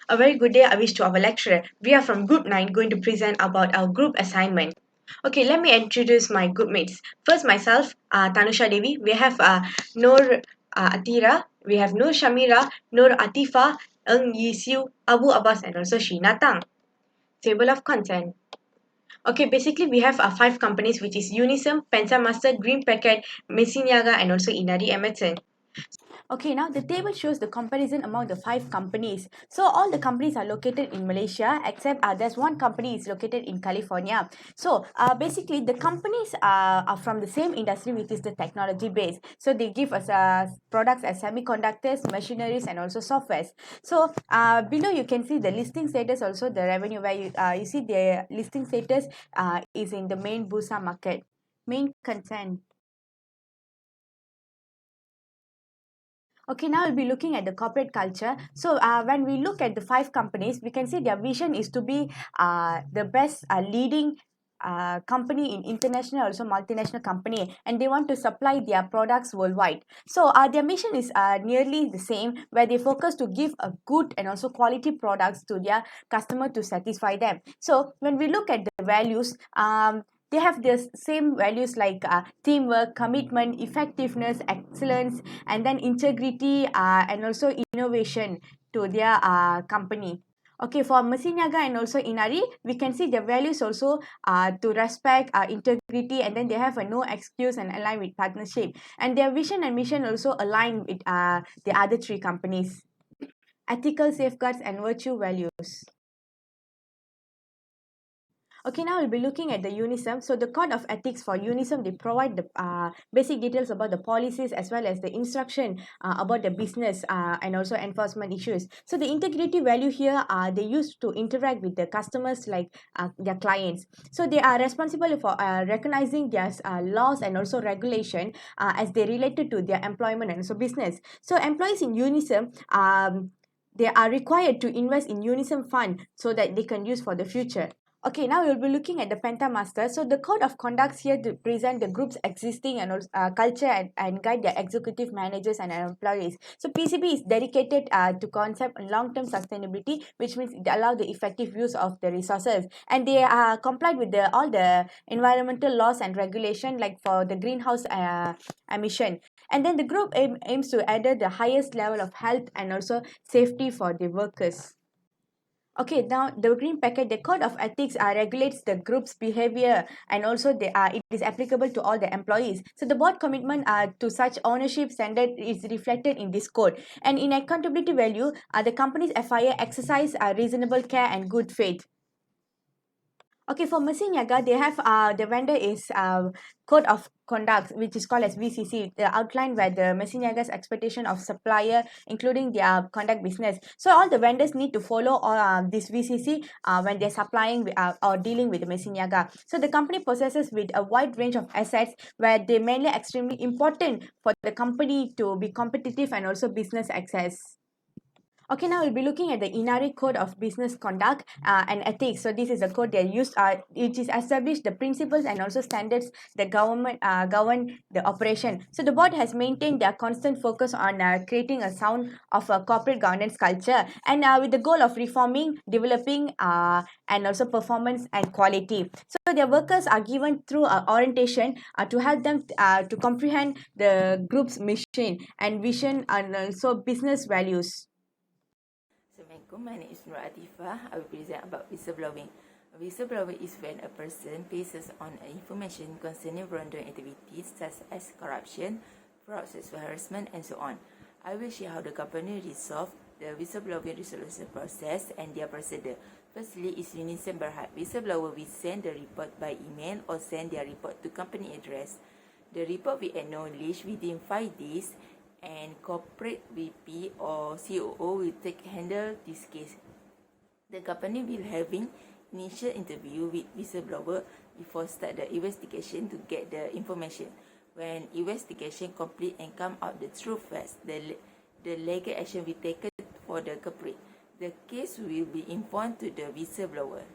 A very good day I wish to our lecturer. We are from Group 9 going to present about our group assignment. Okay, let me introduce my group mates. First, myself, Tanusha Devi. We have Noor Atira. We have Noor Shamira, Noor Atifa, Eng Yisiu, Abu Abbas, and also Sheena Tang. Table of content. Okay, basically we have 5 companies which is Unisum, Pensamaster, Green Packet, Messiniaga, and also Inari Emerson. Okay, now the table shows the comparison among the 5 companies. So all the companies are located in Malaysia except there's one company is located in California. So basically the companies are from the same industry, which is the technology base. So they give us products as semiconductors, machineries, and also softwares. So below you can see the listing status, also the revenue, where you see the listing status is in the main Bursa market. Main content. Okay, now we'll be looking at the corporate culture. So when we look at the 5 companies, we can see their vision is to be the best leading company in international, also multinational company, and they want to supply their products worldwide. So their mission is nearly the same, where they focus to give a good and also quality products to their customer to satisfy them. So when we look at the values, they have the same values like teamwork, commitment, effectiveness, excellence, and then integrity and also innovation to their company. Okay, for Messiniaga and also Inari, we can see their values also to respect, integrity, and then they have a no excuse and align with partnership. And their vision and mission also align with the other 3 companies. Ethical safeguards and virtue values. Okay, now we'll be looking at the Unisum. So the code of ethics for Unisum, they provide the basic details about the policies as well as the instruction about the business and also enforcement issues. So the integrity value here, they used to interact with the customers like their clients. So they are responsible for recognizing their laws and also regulation as they related to their employment and also business. So employees in Unisum, they are required to invest in Unisum fund so that they can use for the future. Okay, now we'll be looking at the Pentamaster. So the code of conducts here to present the group's existing and culture and guide their executive managers and employees. So PCB is dedicated to concept long-term sustainability, which means it allows the effective use of the resources, and they are complied with all the environmental laws and regulation, like for the greenhouse emission. And then the group aims to adhere the highest level of health and also safety for the workers. Okay, now the green packet, the code of ethics regulates the group's behavior, and also it is applicable to all the employees. So the board commitment to such ownership standard is reflected in this code. And in accountability value, the company's FIA exercise reasonable care and good faith. Okay, for Messiniaga, they have the vendor is code of conduct, which is called as VCC, the outline where the Messiniaga's expectation of supplier, including their conduct business. So all the vendors need to follow all this VCC when they're supplying or dealing with the Messiniaga. So the company possesses with a wide range of assets where they mainly extremely important for the company to be competitive and also business access. Okay, now we'll be looking at the Inari Code of Business Conduct and Ethics. So this is a code they used, it is established the principles and also standards that govern the operation. So the board has maintained their constant focus on creating a sound of a corporate governance culture, and with the goal of reforming, developing, and also performance and quality. So their workers are given through orientation to help them to comprehend the group's mission and vision and also business values. Assalamualaikum, my name is Nur Atifah. I will present about whistleblowing. Whistleblower is when a person passes on information concerning wrongdoing activities such as corruption, fraud, sexual harassment, and so on. I will share how the company resolve the whistleblowing resolution process and their procedure. Firstly is Unisum Berhad. Whistleblower will send the report by email or send their report to company address. The report will acknowledge within 5 days, and corporate VP or COO will handle this case. The company will having initial interview with whistleblower before start the investigation to get the information. When investigation complete and come out the true facts, the legal action will be taken for the culprit. The case will be informed to the whistleblower.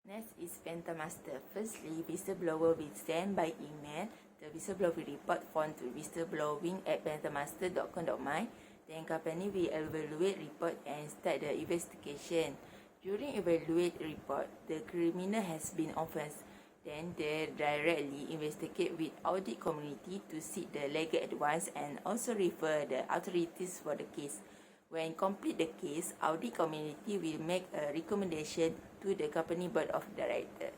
Next is Pentamaster. Firstly, whistleblower will send by email the whistleblower report form to whistleblowing@pentamaster.com.my. Then company will evaluate report and start the investigation. During evaluate report, the criminal has been offense. Then they directly investigate with audit community to seek the legal advice and also refer the authorities for the case. When complete the case, audit community will make a recommendation to the company board of directors.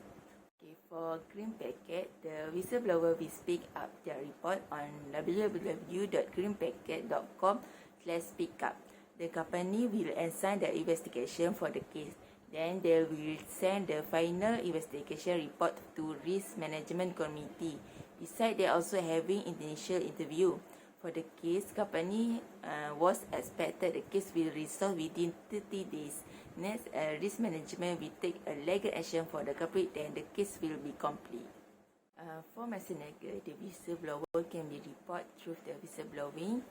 Okay, for Green Packet, the whistleblower will speak up their report on www.greenpacket.com/speakup. The company will assign the investigation for the case. Then they will send the final investigation report to Risk Management Committee. Besides, they also having initial interview. For the case, company was expected the case will resolve within 30 days. Next, risk management will take a legal action for the culprit, then the case will be complete. For Messenger, the whistleblower can be reported through the whistleblowing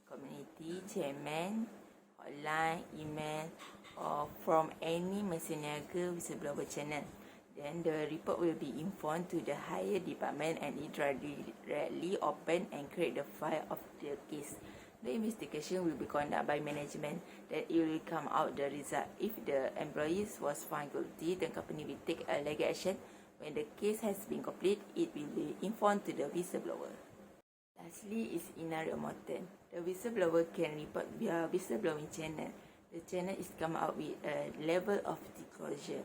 community, chairman, hotline, email, or from any Messenger whistleblower channel. Then the report will be informed to the higher department and it directly open and create the file of the case. The investigation will be conducted by management. Then it will come out the result. If the employees was found guilty, the company will take a legal action. When the case has been complete, it will be informed to the whistleblower. Lastly is Inario Morton. The whistleblower can report via whistleblowing channel. The channel is come out with a level of disclosure.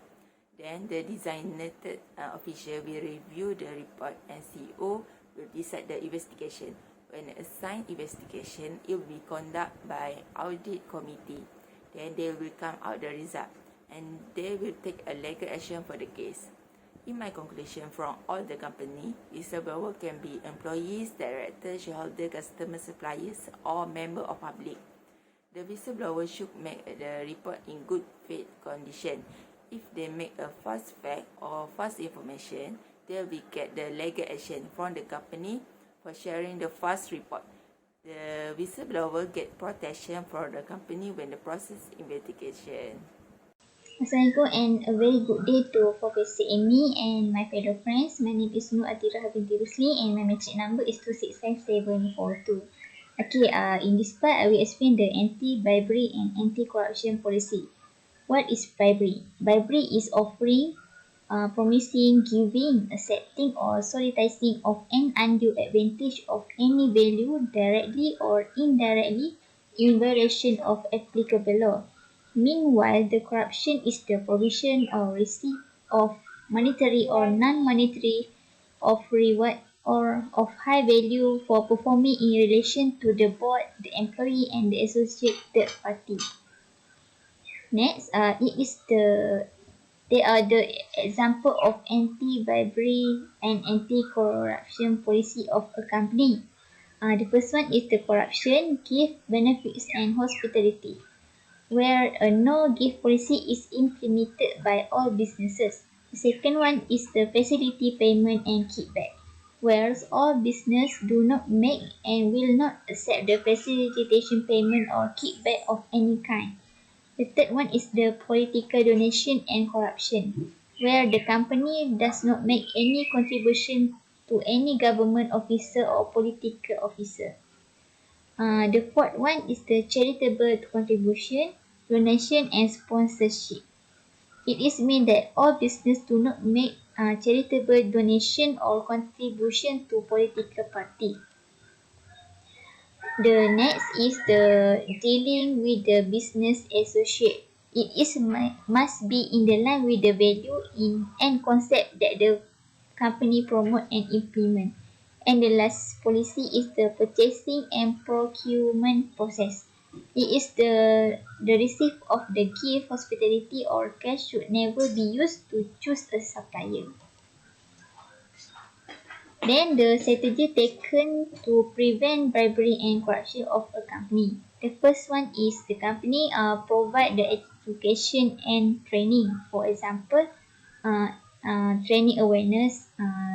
Then the designated official will review the report and CEO will decide the investigation. When assigned investigation, it will be conducted by audit committee. Then they will come out the result and they will take a legal action for the case. In my conclusion, from all the company, whistleblower can be employees, directors, shareholder, customers, suppliers, or member of public. The whistleblower should make the report in good faith condition. If they make a false fact or false information, they will get the legal action from the company for sharing the false report. The whistleblower get protection from the company when the process investigation. Assalamualaikum and a very good day to Professor Amy and my fellow friends. My name is Nur Atira binti Rusli and my metric number is 265742. Okay, in this part I will explain the anti-bribery and anti-corruption policy. What is bribery? Bribery is offering, promising, giving, accepting or soliciting of an undue advantage of any value directly or indirectly in violation of applicable law. Meanwhile, the corruption is the provision or receipt of monetary or non-monetary of reward or of high value for performing in relation to the board, the employee and the associated third party. Next, they are the example of anti-bribery and anti-corruption policy of a company. The first one is the corruption, gift, benefits and hospitality, where a no-gift policy is implemented by all businesses. The second one is the facility payment and kickback, whereas all business do not make and will not accept the facilitation payment or kickback of any kind. The third one is the political donation and corruption, where the company does not make any contribution to any government officer or political officer. The fourth one is the charitable contribution, donation and sponsorship. It is mean that all business do not make charitable donation or contribution to political party. The next is the dealing with the business associate. It is must be in the line with the value and concept that the company promote and implement. And the last policy is the purchasing and procurement process. It is the receipt of the gift, hospitality or cash should never be used to choose a supplier. Then the strategy taken to prevent bribery and corruption of a company. The first one is the company provide the education and training. For example, training awareness.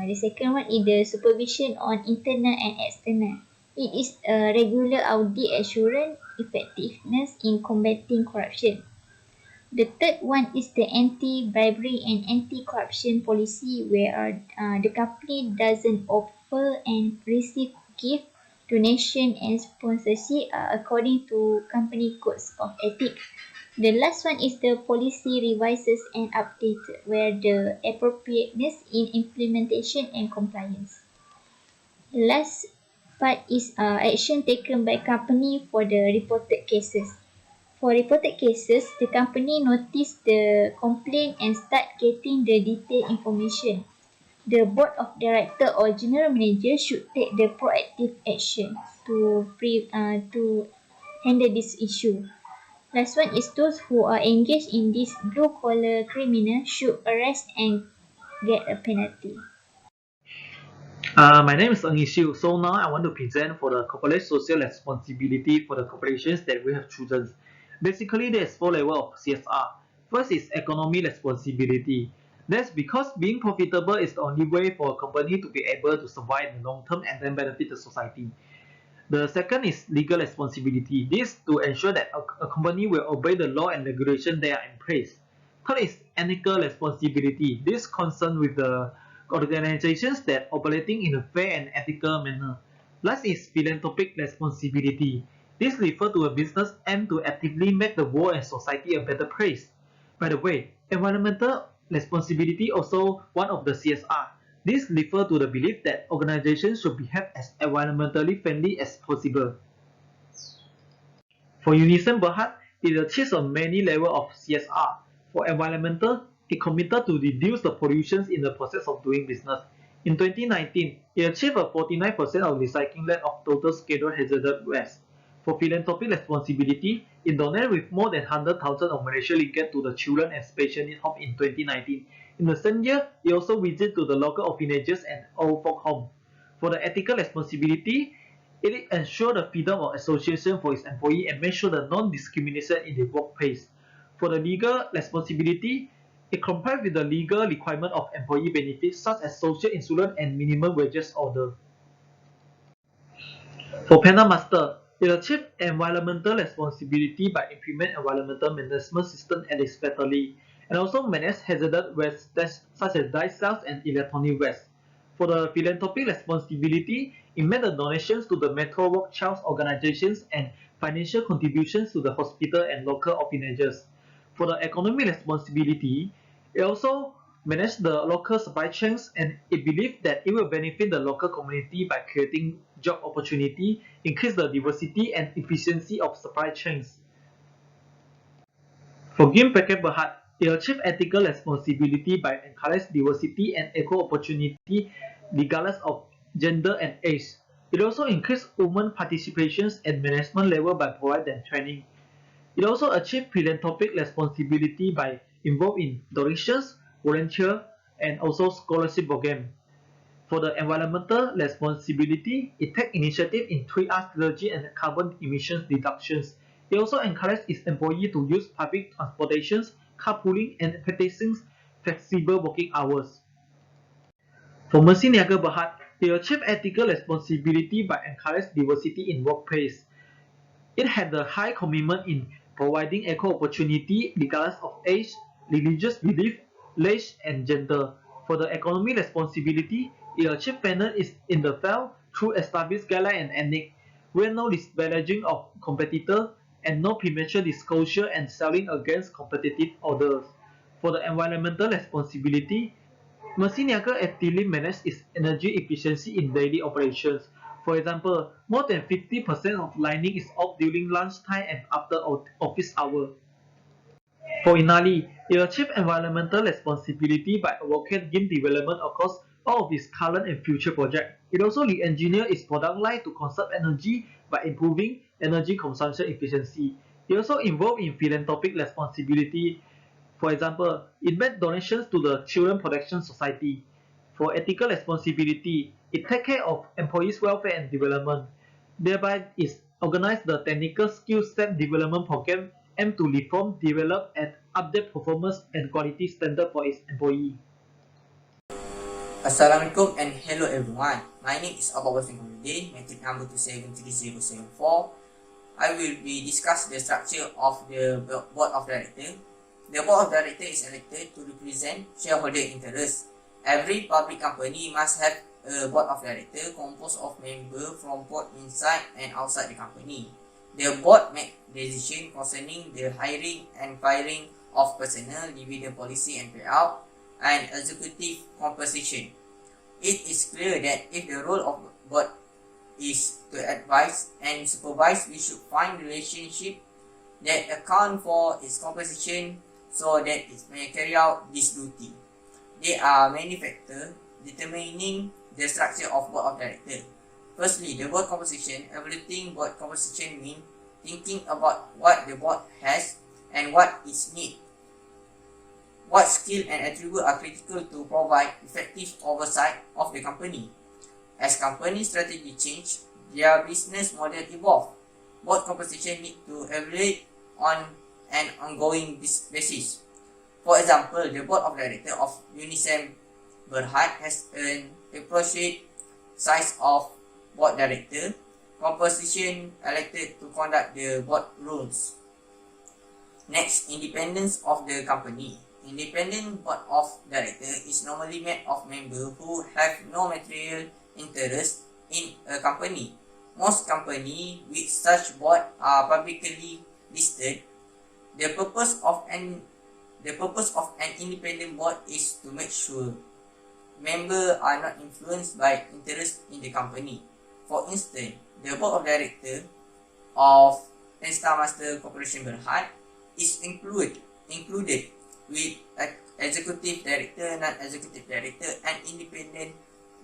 The second one is the supervision on internal and external. It is a regular audit assurance effectiveness in combating corruption. The third one is the anti-bribery and anti-corruption policy, where the company doesn't offer and receive gift, donation, and sponsorship according to company codes of ethics. The last one is the policy revises and updated, where the appropriateness in implementation and compliance. The last part is action taken by company for the reported cases. For reported cases, the company noticed the complaint and start getting the detailed information. The board of director or general manager should take the proactive action to handle this issue. Last one is those who are engaged in this blue collar criminal should arrest and get a penalty. My name is Ng Ishu. So now I want to present for the corporate social responsibility for the corporations that we have chosen. Basically, there's four levels of CSR. First is economy responsibility. That's because being profitable is the only way for a company to be able to survive in the long term and then benefit the society. The second is legal responsibility. This to ensure that a company will obey the law and regulation that are in place. Third is ethical responsibility. This concern with the organizations that operating in a fair and ethical manner. Last is philanthropic responsibility. This refers to a business aimed to actively make the world and society a better place. By the way, environmental responsibility also one of the CSR. This refers to the belief that organizations should behave as environmentally friendly as possible. For Unison Berhad, it achieves on many levels of CSR. For environmental, it committed to reduce the pollution in the process of doing business. In 2019, it achieved a 49% of recycling rate of total scheduled hazardous waste. For philanthropic responsibility, it donated with more than 100,000 of Malaysian ringgit to the children and special needs home in 2019. In the same year, it also visited to the local orphanages and old folk home. For the ethical responsibility, it ensures the freedom of association for its employees and makes sure the non-discrimination in the workplace. For the legal responsibility, it complies with the legal requirement of employee benefits such as social insurance and minimum wages order. For Panel Master, it achieves environmental responsibility by implementing environmental management system at its factory, and also manage hazardous waste such as dye cells and electronic waste. For the philanthropic responsibility, it made the donations to the Metro Work Child organizations and financial contributions to the hospital and local orphanages. For the economic responsibility, it also manage the local supply chains and it believes that it will benefit the local community by creating job opportunity, increase the diversity and efficiency of supply chains. For Game Packet Berhad, it achieves ethical responsibility by encouraging diversity and equal opportunity regardless of gender and age. It also increases women participations at management level by providing them training. It also achieves philanthropic responsibility by involved in donations, volunteer, and also scholarship program. For the environmental responsibility, it takes initiative in 3R strategy and carbon emissions reductions. It also encourages its employees to use public transportations, carpooling, and practicing flexible working hours. For Mercy Niaga Berhad, it achieves ethical responsibility by encouraging diversity in workplace. It had a high commitment in providing equal opportunity regardless of age, religious belief, race, and gender. For the economic responsibility, it achieved fairness in the field through established guidelines and ethics, where no disparaging of competitor and no premature disclosure and selling against competitive orders. For the environmental responsibility, Mercy Niaga actively manages its energy efficiency in daily operations. For example, more than 50% of lighting is off during lunchtime and after office hours. For Inali, it achieved environmental responsibility by advocating game development across all of its current and future projects. It also re-engineered its product line to conserve energy by improving energy consumption efficiency. It also involved in philanthropic responsibility. For example, it made donations to the Children Protection Society. For ethical responsibility, it takes care of employees' welfare and development. Thereby, it organized the technical skill set development program aimed to reform, develop, and update performance and quality standards for its employees. Assalamualaikum and hello everyone. My name is Bwff3113 Eg, number 273074. I will be discuss the structure of the board of directors. The board of directors is elected to represent shareholder interests. Every public company must have a board of directors composed of members from both inside and outside the company. The board makes decisions concerning the hiring and firing of personnel, dividend policy and payout, and executive compensation. It is clear that if the role of board is to advise and supervise, we should find relationship that account for its compensation so that it may carry out this duty. There are many factors determining the structure of board of directors. Firstly, the board composition. Evaluating board composition means thinking about what the board has and what its need. What skill and attributes are critical to provide effective oversight of the company. As company strategy change, their business model evolve. Board composition need to evaluate on an ongoing basis. For example, the board of directors of Unisem Berhad has an appropriate size of board director, composition elected to conduct the board rules. Next, independence of the company. Independent board of directors is normally made of members who have no material interest in a company. Most companies with such board are publicly listed. The purpose of an independent board is to make sure members are not influenced by interest in the company. For instance, the board of directors of Tenstar Master Corporation Berhad is included with executive director, non-executive director, and independent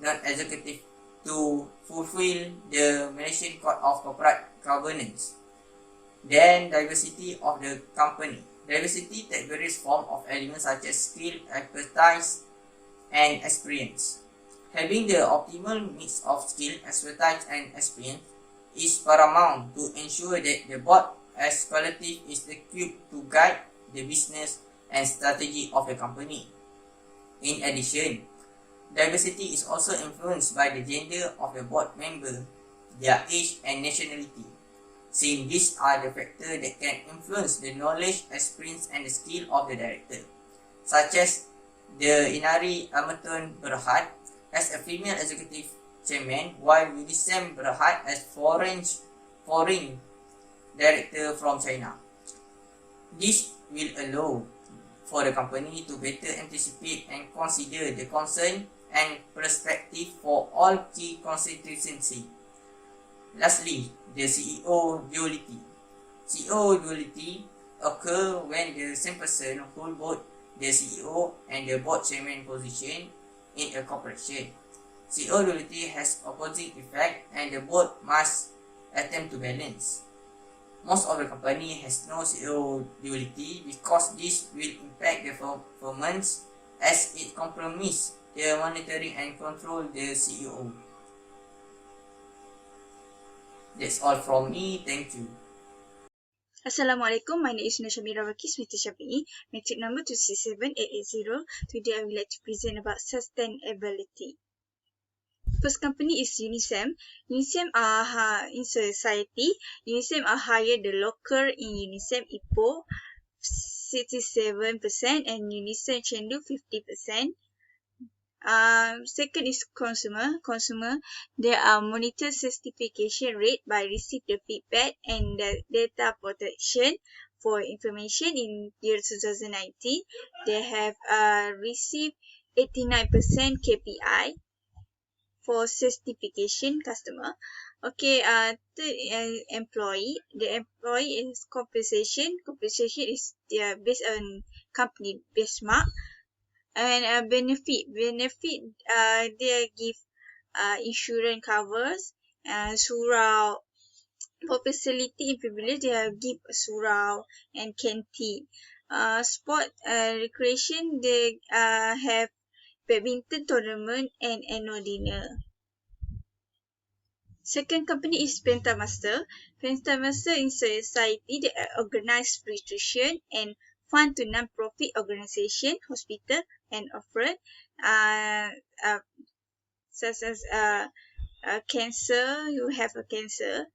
non-executive to fulfill the Malaysian Code of Corporate Governance. Then, diversity of the company. Diversity takes various forms of elements such as skill, expertise, and experience. Having the optimal mix of skill, expertise, and experience is paramount to ensure that the board as collective is equipped to guide the business and strategy of the company. In addition, diversity is also influenced by the gender of the board member, their age and nationality, since these are the factors that can influence the knowledge, experience and the skill of the director, such as the Inari Amaton Berhad as a female executive chairman, while Unisem Berhad as foreign director from China. This will allow for the company to better anticipate and consider the concern and perspective for all key constituencies. Lastly, the CEO duality. CEO duality occurs when the same person holds both the CEO and the board chairman position in a corporation. CEO duality has opposing effect and the board must attempt to balance. Most of the company has no CEO duality because this will impact the performance as it compromises the monitoring and control the CEO. That's all from me. Thank you. Assalamualaikum. My name is Nashamira Rakis, Mr. Shafi'i, metric number 267880. Today I would like to present about sustainability. First company is Unisem. Unisem are in society. Unisem are higher the local in Unisem Ipoh 67% and Unisem Chendu 50%. Second is consumer. There are monitor certification rate by receive the feedback and the data protection for information in year 2019. They have received 89% KPI for certification customer. Okay, third employee. The employee is compensation. Compensation is based on company benchmark. And benefit they give insurance covers, surau for facility in privilege they give surau and canteen. Sport recreation they have badminton tournament and annual dinner. Second company is Pentamaster. Pentamaster in society they organize spirituation and fund to non-profit organization, hospital and offering such as cancer. You have a cancer.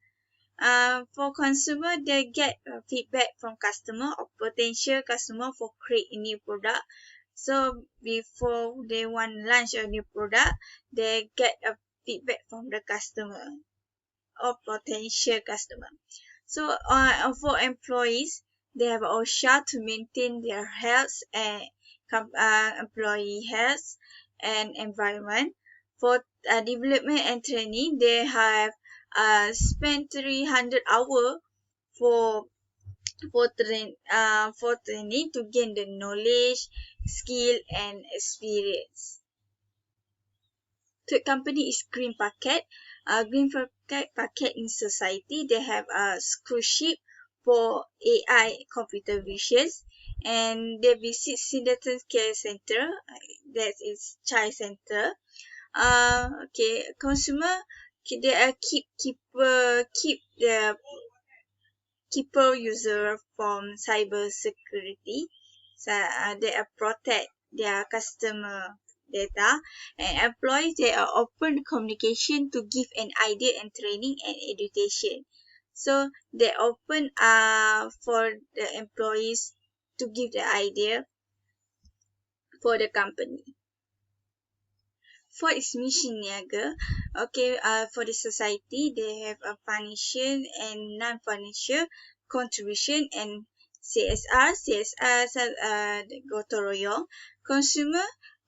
For consumer, they get feedback from customer or potential customer for create a new product. So before they want to launch a new product, they get a feedback from the customer or potential customer. So for employees, they have OSHA to maintain their health and employee health and environment. For development and training, they have spent 300 hours for for training to gain the knowledge, skill, and experience. Third company is Green Packet. Green Packet in society, they have a cruise ship for AI computer visions, and they visit Citizen Care Center, that is child center. Okay, consumer, they are keep the keeper user from cyber security. So they are protect their customer data, and employees, they are open communication to give an idea and training and education. So they open for the employees to give the idea for the company. For its mission niaga, okay, for the society, they have a financial and non-financial contribution and CSR. The gotong royong.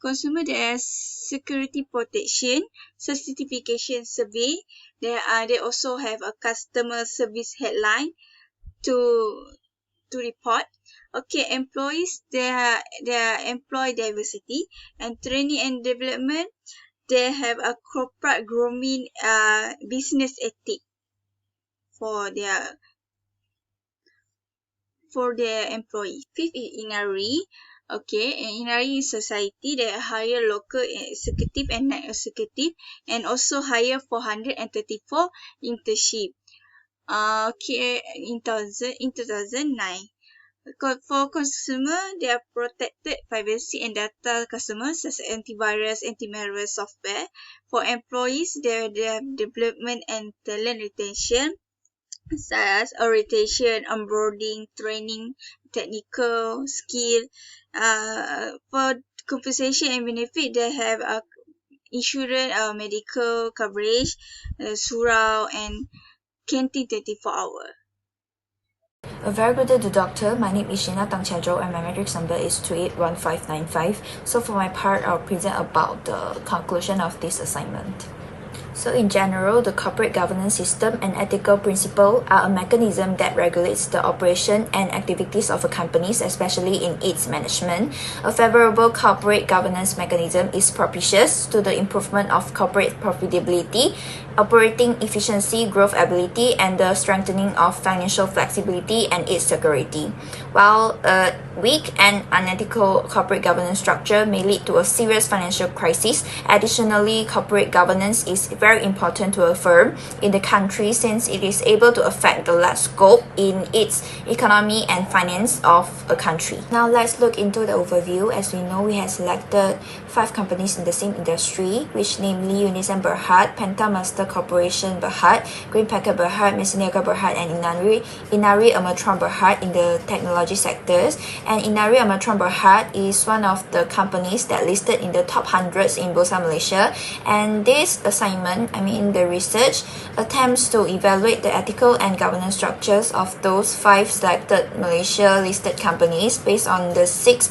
Consumer, there is security protection, certification survey. They also have a customer service headline to report. Okay, employees, they are employee diversity and training and development. They have a corporate grooming business ethic for their employees. Fifth is Inari. Okay, in Inari society, they hire local executive and non-executive, and also hire 434 internship. Okay, in 2009. For consumer, they are protected privacy and data customers such as antivirus, anti-malware software. For employees, they have development and talent retention, such as orientation, onboarding, training, technical skill. For compensation and benefit, they have insurance, medical coverage, surau, and canteen 24 hours. A very good day to doctor. My name is Sheena Tang Chadro and my matrix number is 281595. So for my part, I'll present about the conclusion of this assignment. So in general, the corporate governance system and ethical principle are a mechanism that regulates the operation and activities of a company, especially in its management. A favorable corporate governance mechanism is propitious to the improvement of corporate profitability, operating efficiency, growth ability, and the strengthening of financial flexibility and its security. While a weak and unethical corporate governance structure may lead to a serious financial crisis, additionally, corporate governance is very important to a firm in the country since it is able to affect the large scope in its economy and finance of a country. Now let's look into the overview. As we know, we have selected 5 companies in the same industry, which namely Unisem Berhad, Pentamaster Corporation Berhad, Green Packet Berhad, Messeniaga Berhad, and Inari Amatron Berhad in the technology sectors. And Inari Amatron Berhad is one of the companies that listed in the top 100s in Bursa Malaysia. And this assignment, the research, attempts to evaluate the ethical and governance structures of those 5 selected Malaysia listed companies based on the 6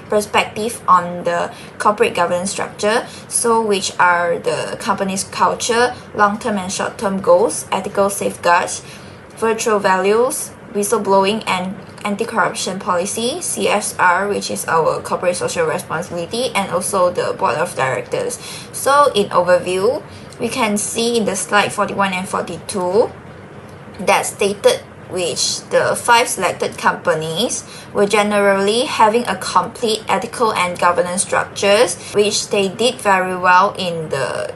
perspective on the corporate governance structure, so which are the company's culture, long-term and short-term goals, ethical safeguards, virtual values, whistleblowing and anti-corruption policy, CSR, which is our corporate social responsibility, and also the board of directors. So in overview, we can see in the slide 41 and 42 that stated which the 5 selected companies were generally having a complete ethical and governance structures, which they did very well in the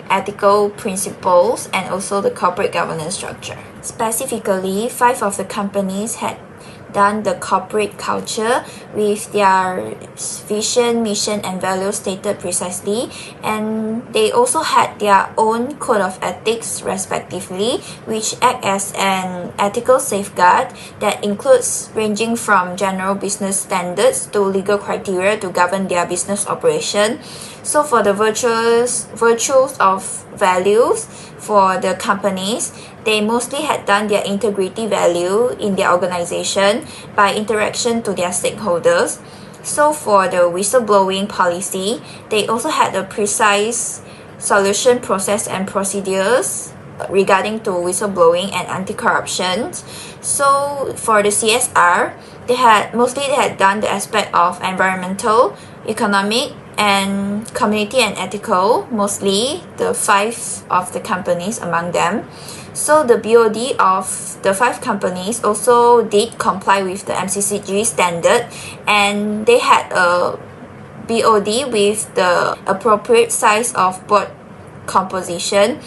ethical principles and also the corporate governance structure. Specifically, 5 of the companies had done the corporate culture with their vision, mission, and values stated precisely, and they also had their own code of ethics respectively, which act as an ethical safeguard that includes ranging from general business standards to legal criteria to govern their business operation. So for the virtues of values for the companies, they mostly had done their integrity value in their organization by interaction to their stakeholders. So for the whistleblowing policy, they also had a precise solution process and procedures regarding to whistleblowing and anti-corruption. So for the CSR, they had done the aspect of environmental, economic, and community and ethical, mostly the 5 of the companies among them. So the BOD of the 5 companies also did comply with the MCCG standard, and they had a BOD with the appropriate size of board composition.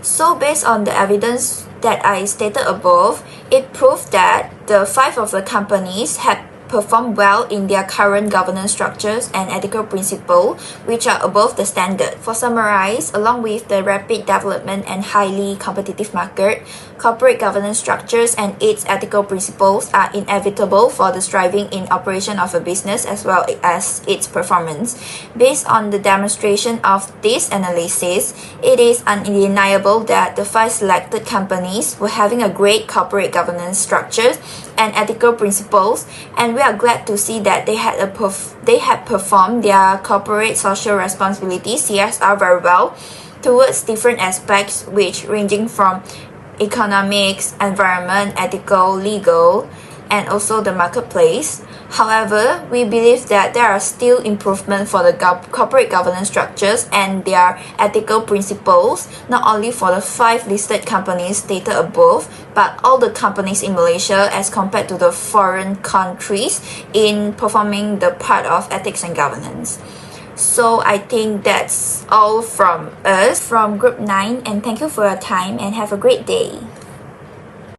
So based on the evidence that I stated above, it proved that the 5 of the companies had performed well in their current governance structures and ethical principles, which are above the standard. For summarize, along with the rapid development and highly competitive market, corporate governance structures and its ethical principles are inevitable for the striving in operation of a business as well as its performance. Based on the demonstration of this analysis, it is undeniable that the 5 selected companies were having a great corporate governance structures and ethical principles, and we are glad to see that they had performed their corporate social responsibility (CSR) very well towards different aspects, which ranging from economics, environment, ethical, legal, and also the marketplace. However, we believe that there are still improvements for the corporate governance structures and their ethical principles, not only for the 5 listed companies stated above, but all the companies in Malaysia as compared to the foreign countries in performing the part of ethics and governance. So I think that's all from us from Group 9, and thank you for your time and have a great day.